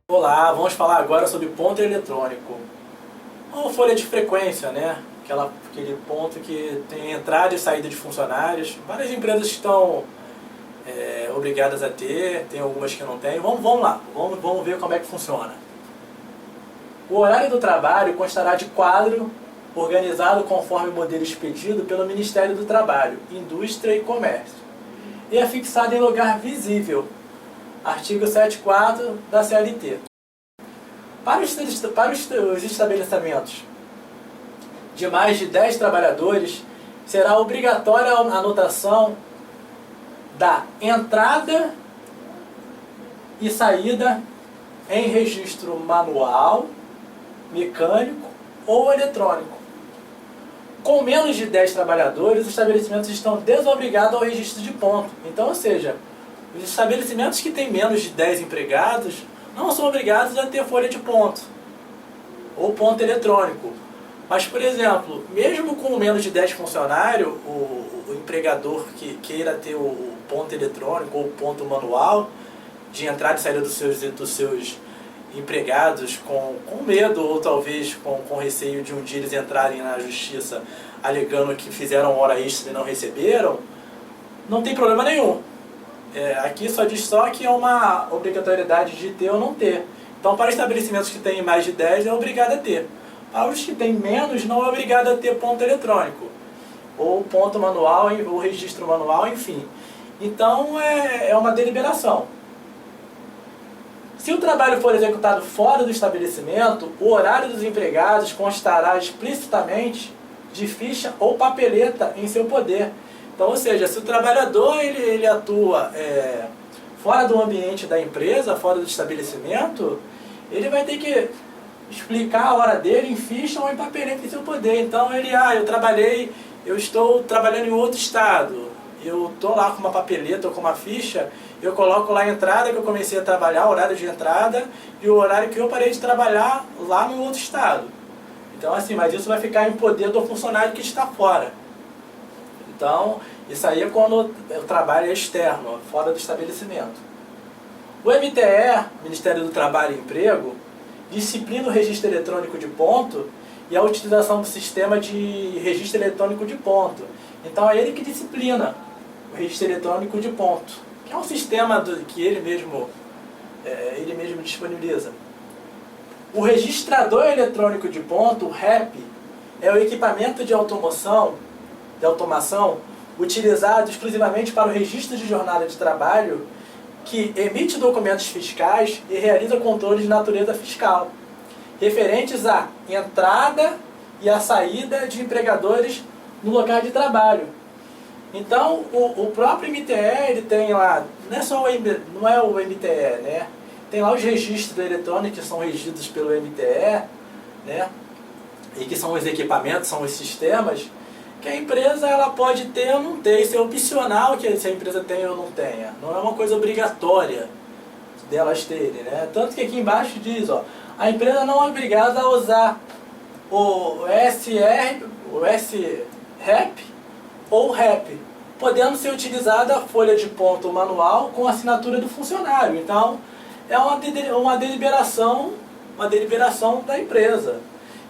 Olá, vamos falar agora sobre ponto eletrônico, ou folha de frequência, né? Aquele ponto que tem entrada e saída de funcionários. Várias empresas estão obrigadas a ter, tem algumas que não têm. Vamos lá, vamos ver como é que funciona. O horário do trabalho constará de quadro organizado conforme o modelo expedido pelo Ministério do Trabalho, Indústria e Comércio, e é fixado em lugar visível. Artigo 7.4 da CLT. Para os estabelecimentos de mais de 10 trabalhadores, será obrigatória a anotação da entrada e saída em registro manual, mecânico ou eletrônico. Com menos de 10 trabalhadores, os estabelecimentos estão desobrigados ao registro de ponto. Então, ou seja, os estabelecimentos que têm menos de 10 empregados não são obrigados a ter folha de ponto ou ponto eletrônico. Mas, por exemplo, mesmo com menos de 10 funcionários, o empregador que queira ter o ponto eletrônico ou ponto manual de entrada e saída dos seus empregados com medo ou talvez com receio de um dia eles entrarem na justiça alegando que fizeram hora extra e não receberam, não tem problema nenhum. Aqui só diz que é uma obrigatoriedade de ter ou não ter. Então, para estabelecimentos que têm mais de 10, é obrigado a ter. Para os que têm menos, não é obrigado a ter ponto eletrônico, ou ponto manual, ou registro manual, enfim. Então, é uma deliberação. Se o trabalho for executado fora do estabelecimento, o horário dos empregados constará explicitamente de ficha ou papeleta em seu poder. Então, ou seja, se o trabalhador ele atua fora do ambiente da empresa, fora do estabelecimento, ele vai ter que explicar a hora dele em ficha ou em papeleta em seu poder. Então, eu estou trabalhando em outro estado, eu estou lá com uma papeleta ou com uma ficha, eu coloco lá a entrada que eu comecei a trabalhar, o horário de entrada, e o horário que eu parei de trabalhar lá no outro estado. Então, assim, mas isso vai ficar em poder do funcionário que está fora. Então, isso aí é quando o trabalho é externo, fora do estabelecimento. O MTE, Ministério do Trabalho e Emprego, disciplina o registro eletrônico de ponto e a utilização do sistema de registro eletrônico de ponto. Então, é ele que disciplina o registro eletrônico de ponto, que é um sistema que ele mesmo disponibiliza. O registrador eletrônico de ponto, o REP, é o equipamento de automação utilizado exclusivamente para o registro de jornada de trabalho, que emite documentos fiscais e realiza controles de natureza fiscal, referentes à entrada e à saída de empregadores no local de trabalho. Então, o próprio MTE, ele tem lá, não é o MTE, né? Tem lá os registros eletrônicos que são regidos pelo MTE, né? E que são os equipamentos, são os sistemas, que a empresa ela pode ter ou não ter. Isso é opcional, que se a empresa tem ou não tenha. Não é uma coisa obrigatória delas terem, né? Tanto que aqui embaixo diz, a empresa não é obrigada a usar o SR, o SREP ou REP, podendo ser utilizada a folha de ponto manual com assinatura do funcionário. Então, é uma deliberação da empresa.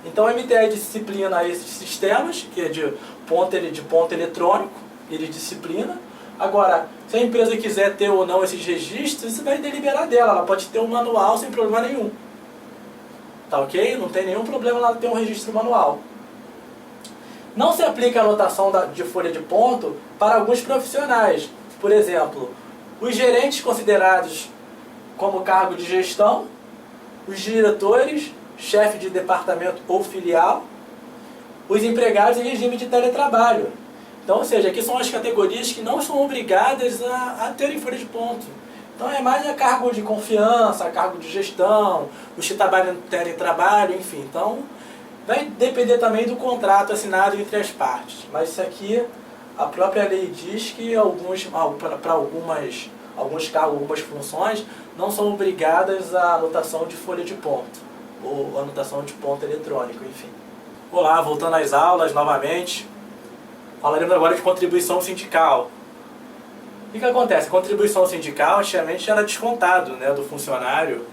Então, o MTE disciplina esses sistemas, que é de ponto eletrônico, ele disciplina. Agora, se a empresa quiser ter ou não esses registros, isso vai deliberar dela. Ela pode ter um manual sem problema nenhum. Tá ok? Não tem nenhum problema ela ter um registro manual. Não se aplica a anotação de folha de ponto para alguns profissionais. Por exemplo, os gerentes considerados como cargo de gestão, os diretores, chefe de departamento ou filial, os empregados em regime de teletrabalho. Então, ou seja, aqui são as categorias que não são obrigadas a terem folha de ponto. Então é mais a cargo de confiança, a cargo de gestão, os que trabalham no teletrabalho, enfim. Então, vai depender também do contrato assinado entre as partes. Mas isso aqui, a própria lei diz que para alguns cargos, algumas funções, não são obrigadas à anotação de folha de ponto, ou anotação de ponto eletrônico, enfim. Olá, voltando às aulas novamente. Falaremos agora de contribuição sindical. O que acontece? A contribuição sindical antigamente era descontado, né, do funcionário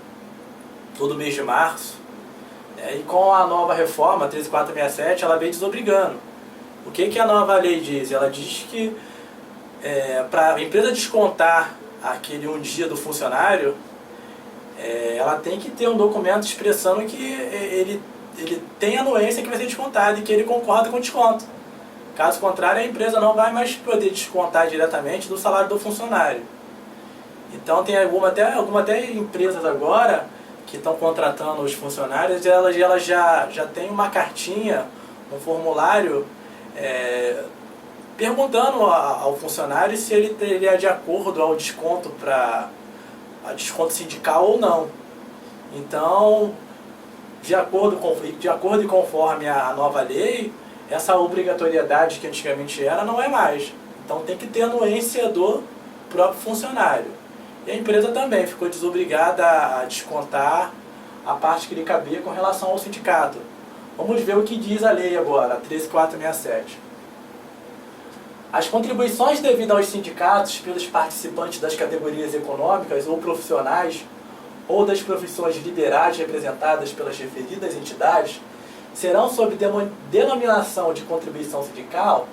todo mês de março. E com a nova reforma 13467 ela veio desobrigando. O que a nova lei diz? Ela diz que para a empresa descontar aquele um dia do funcionário, ela tem que ter um documento expressando que ele tem anuência que vai ser descontado e que ele concorda com o desconto. Caso contrário, a empresa não vai mais poder descontar diretamente do salário do funcionário. Então tem algumas até empresas agora que estão contratando os funcionários, elas já têm uma cartinha, um formulário perguntando ao funcionário se ele teria de acordo ao desconto a desconto sindical ou não. Então, de acordo e conforme a nova lei, essa obrigatoriedade que antigamente era não é mais. Então tem que ter anuência do próprio funcionário. E a empresa também ficou desobrigada a descontar a parte que lhe cabia com relação ao sindicato. Vamos ver o que diz a lei agora, a 13467. As contribuições devidas aos sindicatos pelos participantes das categorias econômicas ou profissionais ou das profissões liberais representadas pelas referidas entidades serão sob denominação de contribuição sindical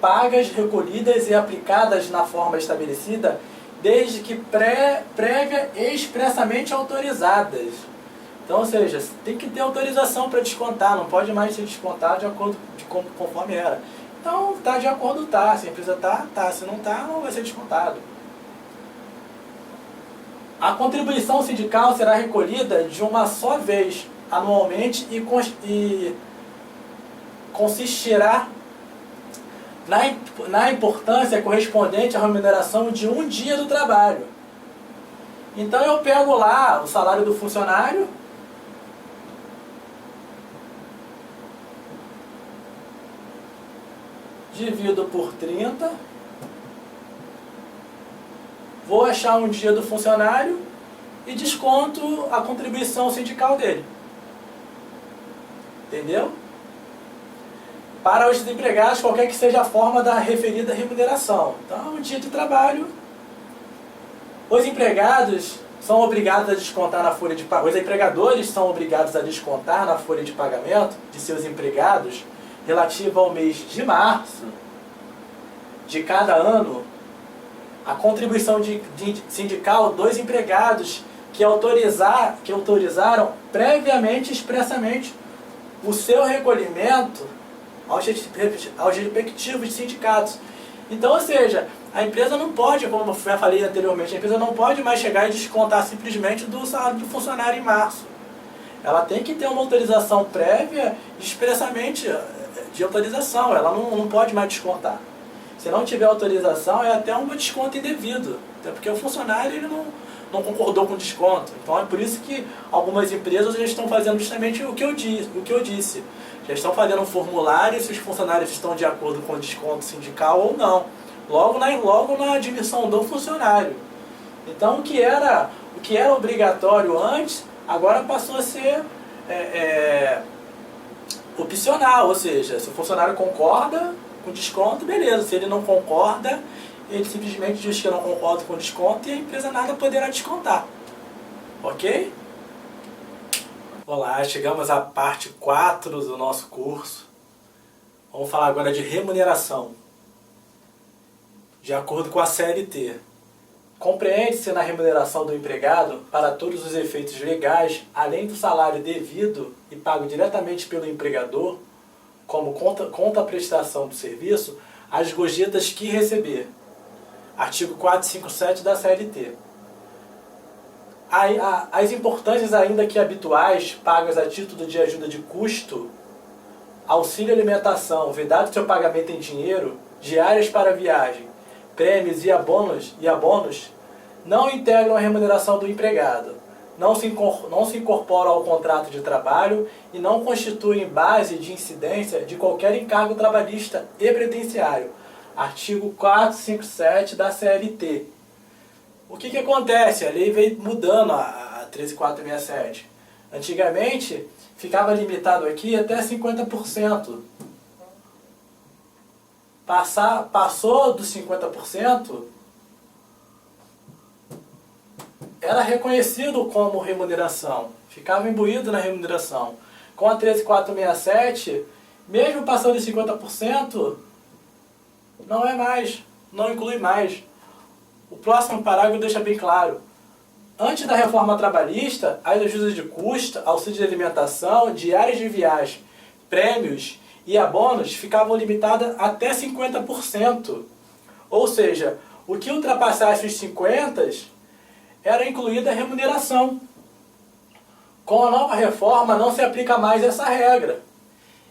pagas, recolhidas e aplicadas na forma estabelecida desde que prévia e expressamente autorizadas. Então, ou seja, tem que ter autorização para descontar, não pode mais ser descontado de acordo conforme era. Então, tá de acordo, tá. Se a empresa tá. Se não tá, não vai ser descontado. A contribuição sindical será recolhida de uma só vez, anualmente, e consistirá na importância correspondente à remuneração de um dia do trabalho. Então eu pego lá o salário do funcionário, divido por 30, vou achar um dia do funcionário e desconto a contribuição sindical dele. Entendeu? Para os desempregados, qualquer que seja a forma da referida remuneração. Então, um dia de trabalho, os empregados são obrigados a descontar na folha de pagamento, os empregadores são obrigados a descontar na folha de pagamento de seus empregados relativa ao mês de março de cada ano a contribuição sindical dos empregados que autorizaram previamente, expressamente, o seu recolhimento aos respectivos sindicatos. Então, ou seja, a empresa não pode, como eu já falei anteriormente, a empresa não pode mais chegar e descontar simplesmente do salário do funcionário em março. Ela tem que ter uma autorização prévia, expressamente de autorização, ela não pode mais descontar. Se não tiver autorização, é até um desconto indevido, até porque o funcionário ele não concordou com o desconto. Então é por isso que algumas empresas já estão fazendo justamente o que eu disse. Já estão fazendo um formulário se os funcionários estão de acordo com o desconto sindical ou não. Logo na admissão do funcionário. Então o que era obrigatório antes, agora passou a ser opcional. Ou seja, se o funcionário concorda com desconto, beleza. Se ele não concorda, ele simplesmente diz que não concorda com o desconto e a empresa nada poderá descontar. Ok? Olá, chegamos à parte 4 do nosso curso. Vamos falar agora de remuneração. De acordo com a CLT, compreende-se na remuneração do empregado, para todos os efeitos legais, além do salário devido e pago diretamente pelo empregador, como conta a prestação do serviço, as gorjetas que receber. Artigo 457 da CLT. As importâncias ainda que habituais, pagas a título de ajuda de custo, auxílio alimentação, vedado seu pagamento em dinheiro, diárias para viagem, prêmios e abonos, não integram a remuneração do empregado, não se incorporam ao contrato de trabalho e não constituem base de incidência de qualquer encargo trabalhista e previdenciário. Artigo 457 da CLT. O que acontece? A lei veio mudando, a 13467. Antigamente, ficava limitado aqui até 50%. Passou dos 50%, era reconhecido como remuneração, ficava imbuído na remuneração. Com a 13467, mesmo passando de 50%, não é mais, não inclui mais. O próximo parágrafo deixa bem claro. Antes da reforma trabalhista, as ajudas de custo, auxílio de alimentação, diárias de viagem, prêmios e abonos ficavam limitadas até 50%. Ou seja, o que ultrapassasse os 50% era incluída a remuneração. Com a nova reforma não se aplica mais essa regra.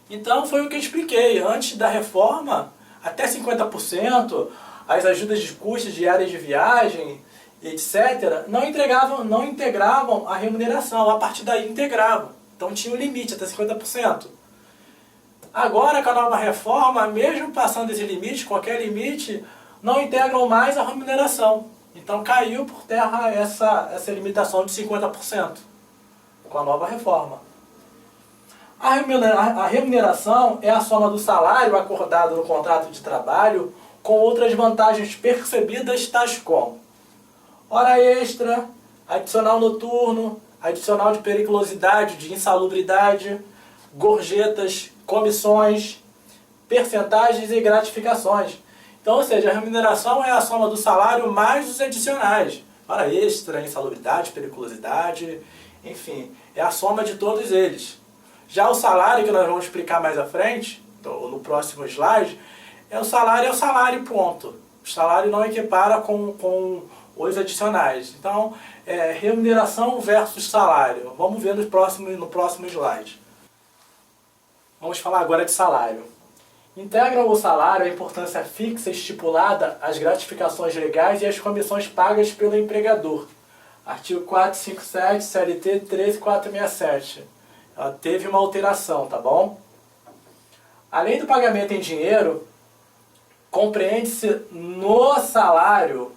Então foi o que eu expliquei. Antes da reforma, até 50%, as ajudas de custos diárias de viagem, etc., não integravam a remuneração. A partir daí integravam. Então tinha um limite, até 50%. Agora, com a nova reforma, mesmo passando esse limite, qualquer limite, não integram mais a remuneração. Então caiu por terra essa limitação de 50% com a nova reforma. A remuneração é a soma do salário acordado no contrato de trabalho com outras vantagens percebidas, tais como hora extra, adicional noturno, adicional de periculosidade, de insalubridade, gorjetas, comissões, percentagens e gratificações. Então, ou seja, a remuneração é a soma do salário mais os adicionais. Hora extra, insalubridade, periculosidade, enfim, é a soma de todos eles. Já o salário, que nós vamos explicar mais à frente, no próximo slide, é o salário ponto. O salário não equipara com os adicionais. Então, remuneração versus salário. Vamos ver no próximo slide. Vamos falar agora de salário. Integra o salário a importância fixa estipulada às gratificações legais e às comissões pagas pelo empregador. Artigo 457, CLT 13467. Ela teve uma alteração, tá bom? Além do pagamento em dinheiro, compreende-se no salário,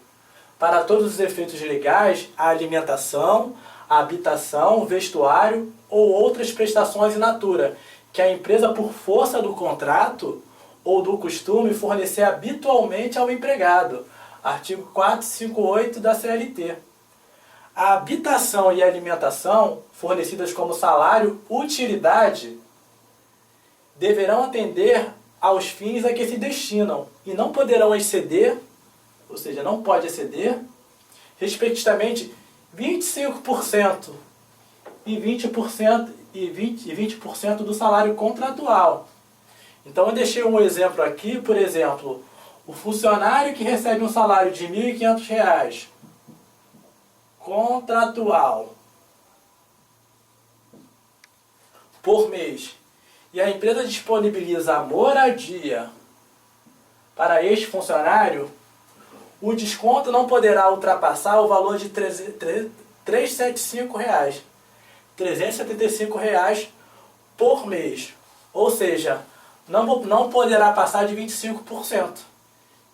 para todos os efeitos legais, a alimentação, a habitação, vestuário ou outras prestações in natura, que a empresa, por força do contrato ou do costume, fornecer habitualmente ao empregado. Artigo 458 da CLT. A habitação e a alimentação, fornecidas como salário utilidade, deverão atender aos fins a que se destinam e não poderão exceder, ou seja, não pode exceder, respectivamente, 25% e 20% do salário contratual. Então eu deixei um exemplo aqui, por exemplo, o funcionário que recebe um salário de R$ 1.500 contratual por mês e a empresa disponibiliza a moradia para este funcionário, o desconto não poderá ultrapassar o valor de R$ 375 reais por mês. Ou seja, não poderá passar de 25%.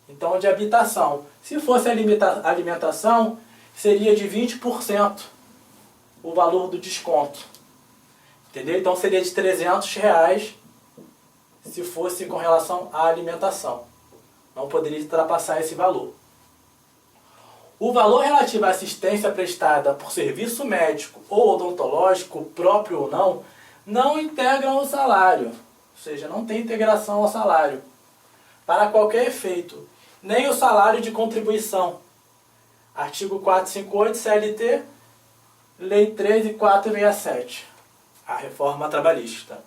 Então, de habitação. Se fosse alimentação, seria de 20% o valor do desconto. Entendeu? Então, seria de R$ 300 se fosse com relação à alimentação. Não poderia ultrapassar esse valor. O valor relativo à assistência prestada por serviço médico ou odontológico, próprio ou não integram o salário. Ou seja, não tem integração ao salário. Para qualquer efeito. Nem o salário de contribuição. Artigo 458 CLT, Lei 13467. A reforma trabalhista.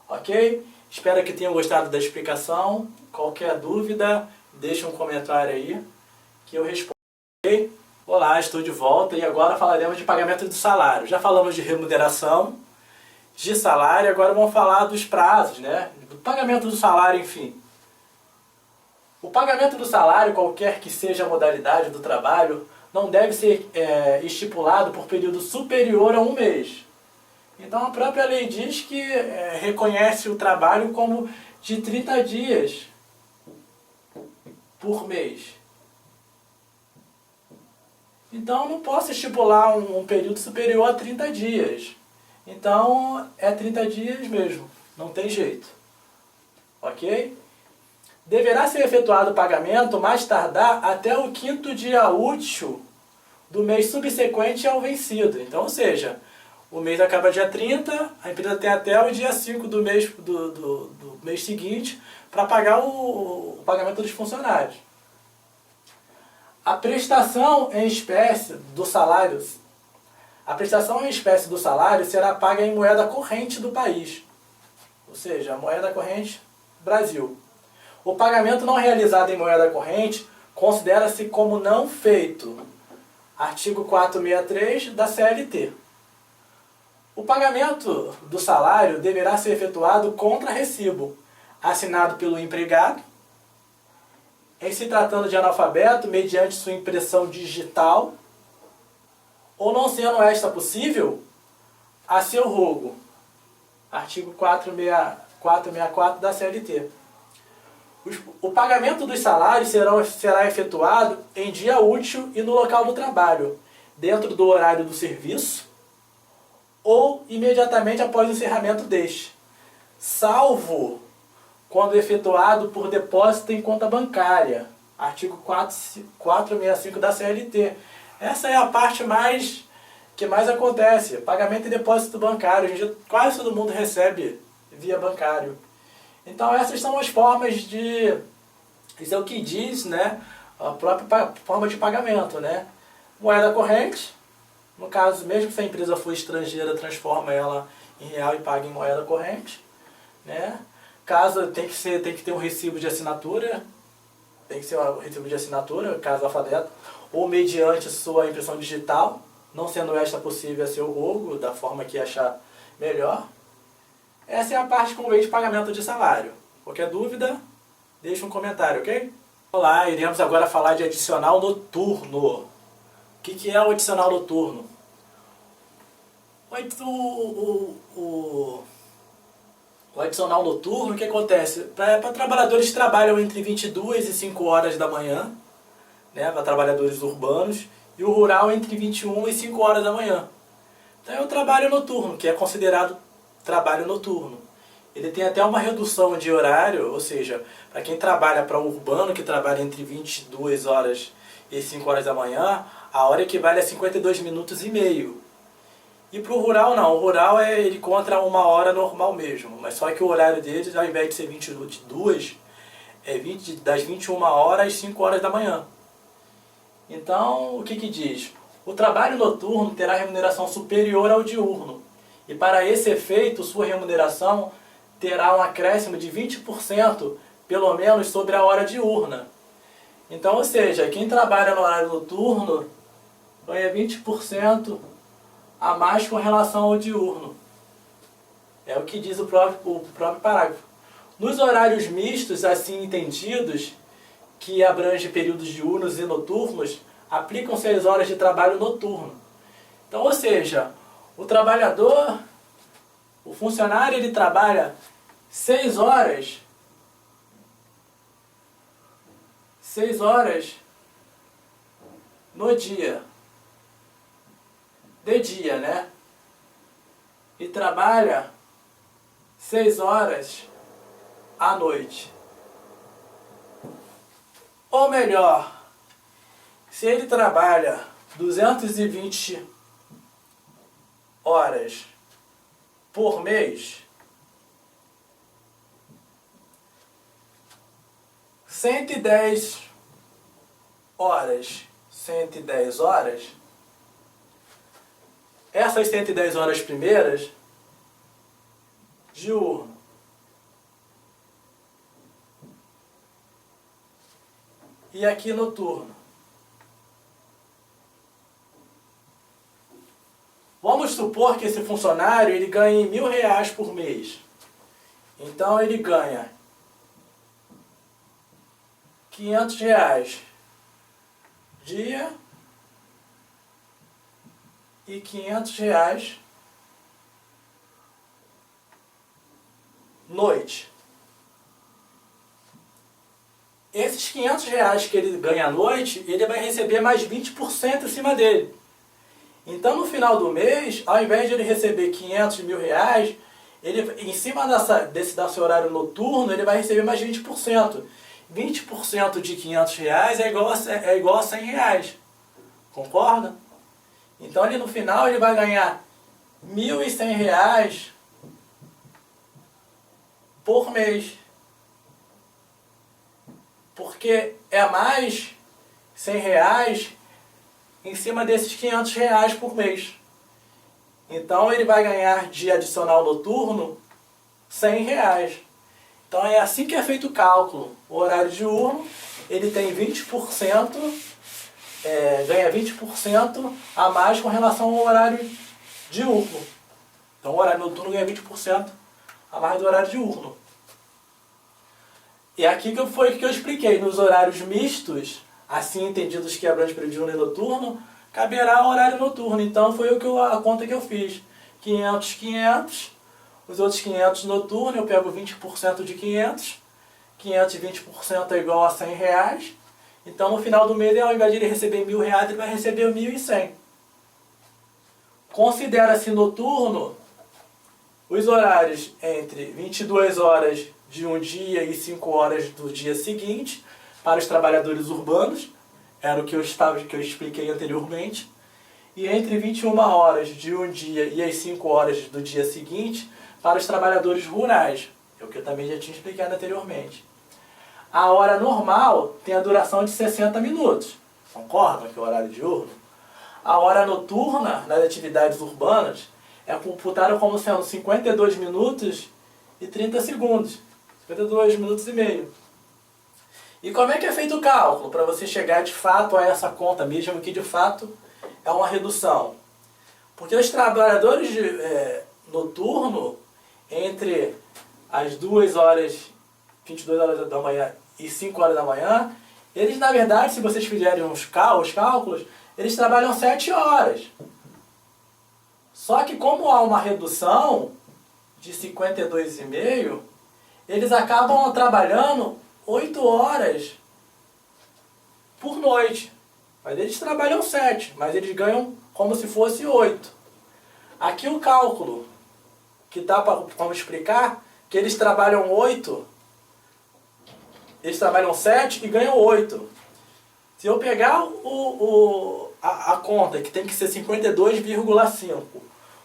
Ok? Espero que tenham gostado da explicação. Qualquer dúvida, deixe um comentário aí que eu respondo. Olá, estou de volta e agora falaremos de pagamento de salário. Já falamos de remuneração, de salário, agora vamos falar dos prazos, né? Do pagamento do salário, enfim. O pagamento do salário, qualquer que seja a modalidade do trabalho, não deve ser estipulado por período superior a um mês. Então a própria lei diz que reconhece o trabalho como de 30 dias por mês. Então não posso estipular um período superior a 30 dias. Então é 30 dias mesmo, não tem jeito. Ok? Deverá ser efetuado o pagamento mais tardar até o 5º dia útil do mês subsequente ao vencido. Então, ou seja, o mês acaba dia 30, a empresa tem até o dia 5 do mês seguinte para pagar o pagamento dos funcionários. A prestação em espécie do salário, será paga em moeda corrente do país, ou seja, a moeda corrente Brasil. O pagamento não realizado em moeda corrente considera-se como não feito. Artigo 463 da CLT. O pagamento do salário deverá ser efetuado contra recibo, assinado pelo empregado, em se tratando de analfabeto, mediante sua impressão digital, ou não sendo esta possível, a seu rogo. Artigo 464 da CLT. O pagamento dos salários será efetuado em dia útil e no local do trabalho, dentro do horário do serviço ou imediatamente após o encerramento deste, salvo quando efetuado por depósito em conta bancária. Artigo 465 da CLT. Essa é a parte que mais acontece, pagamento e depósito bancário. Hoje em dia quase todo mundo recebe via bancário. Então essas são as formas de... Isso é o que diz, né, a própria forma de pagamento, né? Moeda corrente, no caso, mesmo se a empresa for estrangeira, transforma ela em real e paga em moeda corrente, né? Caso tem que ter um recibo de assinatura, tem que ser um recibo de assinatura, caso alfabeto, ou mediante sua impressão digital, não sendo esta possível a seu rogo, da forma que achar melhor. Essa é a parte com meio de pagamento de salário. Qualquer dúvida, deixe um comentário, ok? Olá, iremos agora falar de adicional noturno. O que é o adicional noturno? O adicional noturno, o que acontece? Para trabalhadores que trabalham entre 22 e 5 horas da manhã, né, para trabalhadores urbanos, e o rural entre 21 e 5 horas da manhã. Então é o trabalho noturno, que é considerado trabalho noturno. Ele tem até uma redução de horário, ou seja, para quem trabalha para o urbano, que trabalha entre 22 horas e 5 horas da manhã, a hora equivale a 52 minutos e meio. E para o rural não, o rural ele conta uma hora normal mesmo, mas só que o horário deles, ao invés de ser 22, é das 21 horas às 5 horas da manhã. Então, o que diz? O trabalho noturno terá remuneração superior ao diurno, e para esse efeito, sua remuneração terá um acréscimo de 20%, pelo menos, sobre a hora diurna. Então, ou seja, quem trabalha no horário noturno ganha 20% a mais com relação ao diurno. É o que diz o próprio parágrafo. Nos horários mistos, assim entendidos, que abrangem períodos diurnos e noturnos, aplicam 6 horas de trabalho noturno. Então, ou seja, o trabalhador, o funcionário, ele trabalha 6 horas no dia, de dia, né? E trabalha 6 horas à noite. Ou melhor, se ele trabalha 220 horas por mês, 110 horas, essas 110 horas primeiras, diurno. E aqui noturno. Vamos supor que esse funcionário ele ganhe R$1.000 por mês. Então ele ganha R$500 dia e R$500 noite. Esses R$500 que ele ganha à noite, ele vai receber mais 20% em cima dele. Então, no final do mês, ao invés de ele receber 500 mil reais, ele, em cima desse seu horário noturno, ele vai receber mais 20%. 20% de 500 reais é igual a 100 reais. Concorda? Então, ele, no final, ele vai ganhar 1.100 reais por mês. Porque é mais 100 reais em cima desses 500 reais por mês. Então ele vai ganhar de adicional noturno 100 reais. Então é assim que é feito o cálculo. O horário diurno, ele tem 20%, ganha 20% a mais com relação ao horário diurno. Então o horário noturno ganha 20% a mais do horário diurno. E aqui foi que eu expliquei, nos horários mistos, assim entendidos que abrange período diurno e noturno, caberá o horário noturno. Então foi a conta que eu fiz. 500, 500, os outros 500 noturno, eu pego 20% de 500, 520% é igual a 100 reais. Então no final do mês, ao invés de ele receber 1.000 reais, ele vai receber 1.100. Considera-se noturno os horários entre 22 horas de um dia e 5 horas do dia seguinte, para os trabalhadores urbanos, era o que eu expliquei anteriormente, e entre 21 horas de um dia e as 5 horas do dia seguinte, para os trabalhadores rurais, é o que eu também já tinha explicado anteriormente. A hora normal tem a duração de 60 minutos, concordam que é o horário diurno? A hora noturna, nas atividades urbanas, é computada como sendo 52 minutos e 30 segundos, 52 minutos e meio. E como é que é feito o cálculo para você chegar de fato a essa conta, mesmo que de fato é uma redução? Porque os trabalhadores noturno, entre as 2 horas, 22 horas da manhã e 5 horas da manhã, eles na verdade, se vocês fizerem os cálculos, eles trabalham 7 horas. Só que como há uma redução de 52,5, eles acabam trabalhando 8 horas por noite. Mas eles trabalham 7, mas eles ganham como se fosse 8. Aqui o cálculo, que dá para como explicar, que eles trabalham 8, eles trabalham 7 e ganham 8. Se eu pegar a conta, que tem que ser 52,5,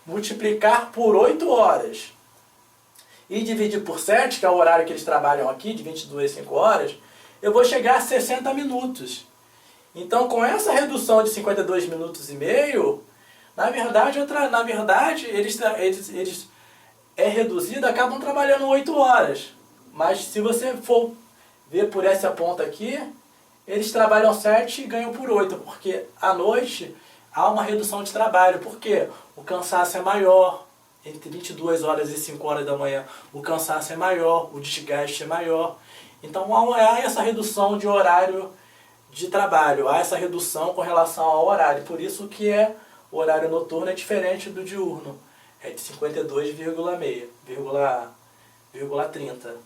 multiplicar por 8 horas, e dividir por 7, que é o horário que eles trabalham aqui, de 22 a 5 horas, eu vou chegar a 60 minutos. Então, com essa redução de 52 minutos e meio, na verdade eles reduzido, acabam trabalhando 8 horas. Mas se você for ver por essa ponta aqui, eles trabalham 7 e ganham por 8, porque à noite há uma redução de trabalho. Por quê? O cansaço é maior. Entre 22 horas e 5 horas da manhã, o cansaço é maior, o desgaste é maior. Então há essa redução de horário de trabalho, há essa redução com relação ao horário. Por isso que o horário noturno é diferente do diurno. É de 52,30.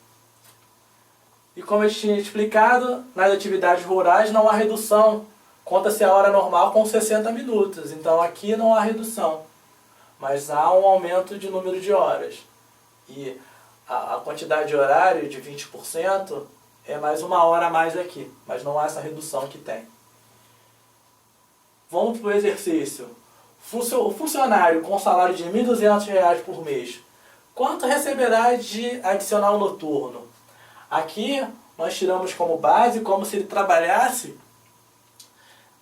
E como eu tinha explicado, nas atividades rurais não há redução. Conta-se a hora normal com 60 minutos. Então aqui não há redução. Mas há um aumento de número de horas. E a quantidade de horário de 20% é mais 1 hora a mais aqui. Mas não há essa redução que tem. Vamos para o exercício. O funcionário com salário de R$ 1.200 por mês, quanto receberá de adicional noturno? Aqui nós tiramos como base como se ele trabalhasse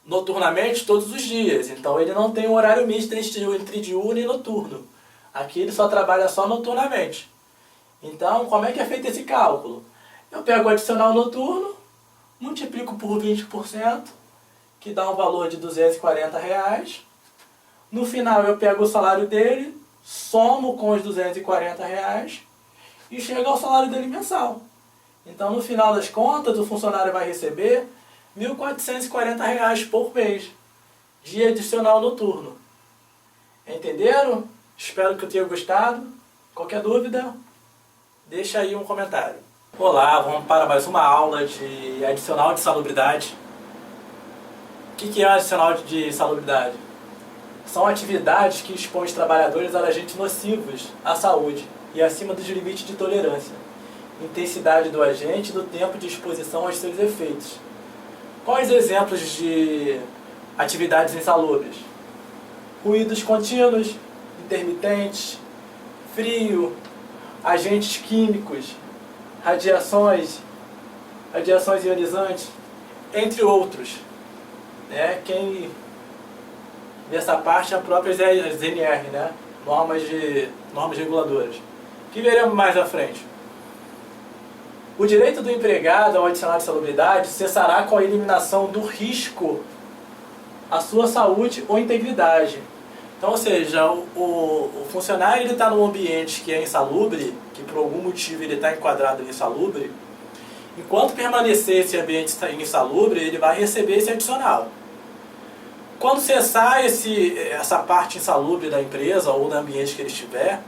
noturnamente todos os dias. Então ele não tem um horário misto entre diurno e noturno. Aqui ele só trabalha só noturnamente. Então como é que é feito esse cálculo? Eu pego o adicional noturno, multiplico por 20%, que dá um valor de R$ 240. No final eu pego o salário dele, somo com os R$ 240 e chego ao salário dele mensal. Então no final das contas o funcionário vai receber R$ 1.440 por mês de adicional noturno. Entenderam? Espero que eu tenha gostado. Qualquer dúvida, deixa aí um comentário. Olá, vamos para mais uma aula de adicional de salubridade. O que é adicional de salubridade? são atividades que expõem os trabalhadores a agentes nocivos à saúde e acima dos limites de tolerância, intensidade do agente e do tempo de exposição aos seus efeitos. Quais exemplos de atividades insalubres? Ruídos contínuos, intermitentes, frio, agentes químicos, radiações ionizantes, entre outros. Quem dessa parte é a própria ZNR, normas reguladoras, que veremos mais à frente. O direito do empregado ao adicional de insalubridade cessará com a eliminação do risco à sua saúde ou integridade. Então, ou seja, o funcionário está num ambiente que é insalubre, que por algum motivo ele está enquadrado em insalubre, enquanto permanecer esse ambiente insalubre, ele vai receber esse adicional. Quando cessar essa parte insalubre da empresa ou do ambiente que ele estiver,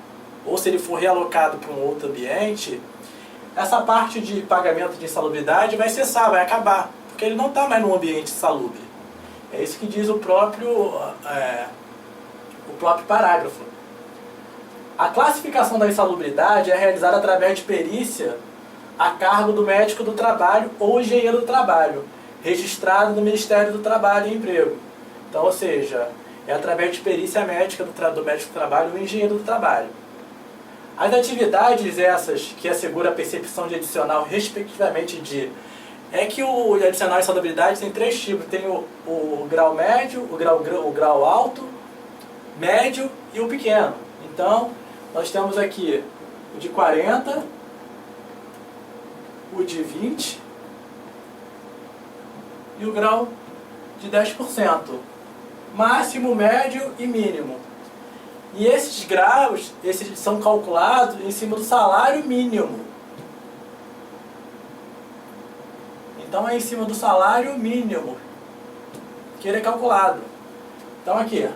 ou se ele for realocado para um outro ambiente, essa parte de pagamento de insalubridade vai cessar, vai acabar, porque ele não está mais num ambiente insalubre. É isso que diz o próprio parágrafo. A classificação da insalubridade é realizada através de perícia a cargo do médico do trabalho ou engenheiro do trabalho, registrado no Ministério do Trabalho e Emprego. Então, ou seja, é através de perícia médica do médico do trabalho ou engenheiro do trabalho. As atividades essas que asseguram a percepção de adicional, respectivamente é que o adicional de insalubridade tem 3 tipos. Tem o grau médio, o grau alto, médio e o pequeno. Então, nós temos aqui o de 40, o de 20 e o grau de 10%. Máximo, médio e mínimo. E esses graus, são calculados em cima do salário mínimo. Então é em cima do salário mínimo que ele é calculado. Então aqui,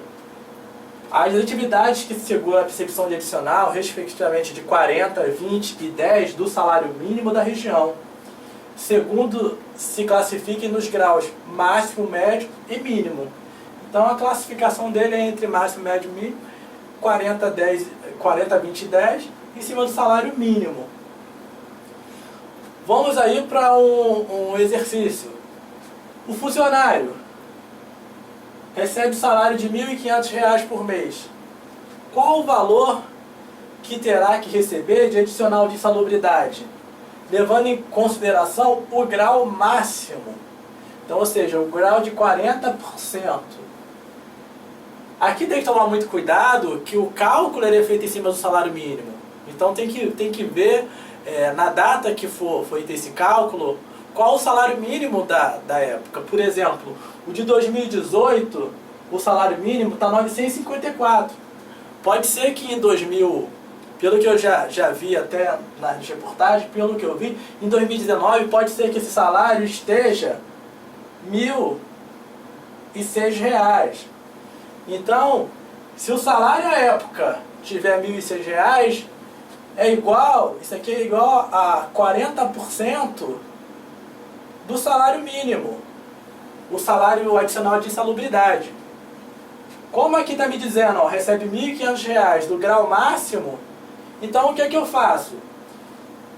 as atividades que seguram a percepção de adicional, respectivamente de 40, 20 e 10 do salário mínimo da região, segundo se classifiquem nos graus máximo, médio e mínimo. Então a classificação dele é entre máximo, médio e mínimo, 40, 20 e 10, em cima do salário mínimo. Vamos aí para um exercício. O funcionário recebe o salário de R$ 1.500 por mês. Qual o valor que terá que receber de adicional de insalubridade? Levando em consideração o grau máximo. Então, ou seja, o grau de 40%. Aqui tem que tomar muito cuidado que o cálculo é feito em cima do salário mínimo. Então tem que ver na data que foi feito esse cálculo, qual o salário mínimo da época. Por exemplo, o de 2018, o salário mínimo está 954. Pode ser que em 2000, pelo que eu já vi até nas reportagens, pelo que eu vi, em 2019 pode ser que esse salário esteja R$ 1.006. Então, se o salário à época tiver R$ 1.006, isso aqui é igual a 40% do salário mínimo, o salário adicional de insalubridade. Como aqui está me dizendo, recebe R$ 1.500 do grau máximo, então o que é que eu faço?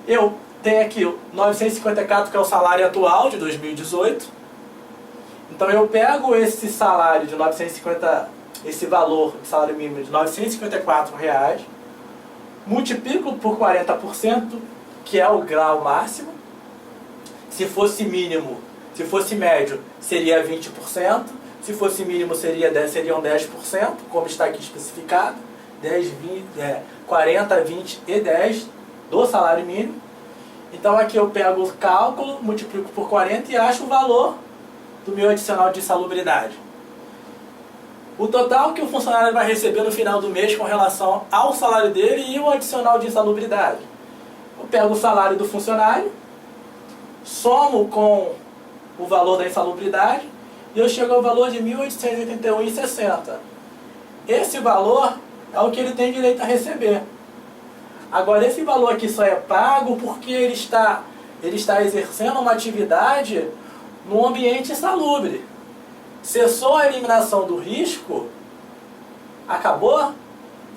Eu tenho aqui o 954, que é o salário atual de 2018. Então eu pego esse salário de 950, esse valor de salário mínimo de R$ 954, multiplico por 40%, que é o grau máximo. Se fosse mínimo, se fosse médio, seria 20%. Se fosse mínimo, seriam 10%, como está aqui especificado. 10, 20, 40, 20 e 10 do salário mínimo. Então aqui eu pego o cálculo, multiplico por 40 e acho o valor do meu adicional de insalubridade. O total que o funcionário vai receber no final do mês com relação ao salário dele e o adicional de insalubridade. Eu pego o salário do funcionário, somo com o valor da insalubridade e eu chego ao valor de R$ 1.881,60. Esse valor é o que ele tem direito a receber. Agora, esse valor aqui só é pago porque ele está exercendo uma atividade no ambiente insalubre. Cessou a eliminação do risco, acabou,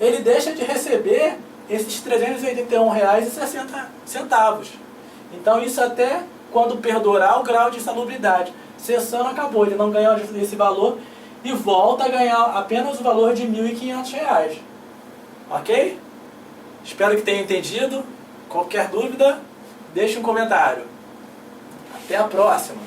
ele deixa de receber esses R$ 381,60. Então isso até quando perdurar o grau de insalubridade. Cessando, acabou, ele não ganha esse valor e volta a ganhar apenas o valor de R$ 1.500. Ok? Espero que tenha entendido. Qualquer dúvida, deixe um comentário. Até a próxima!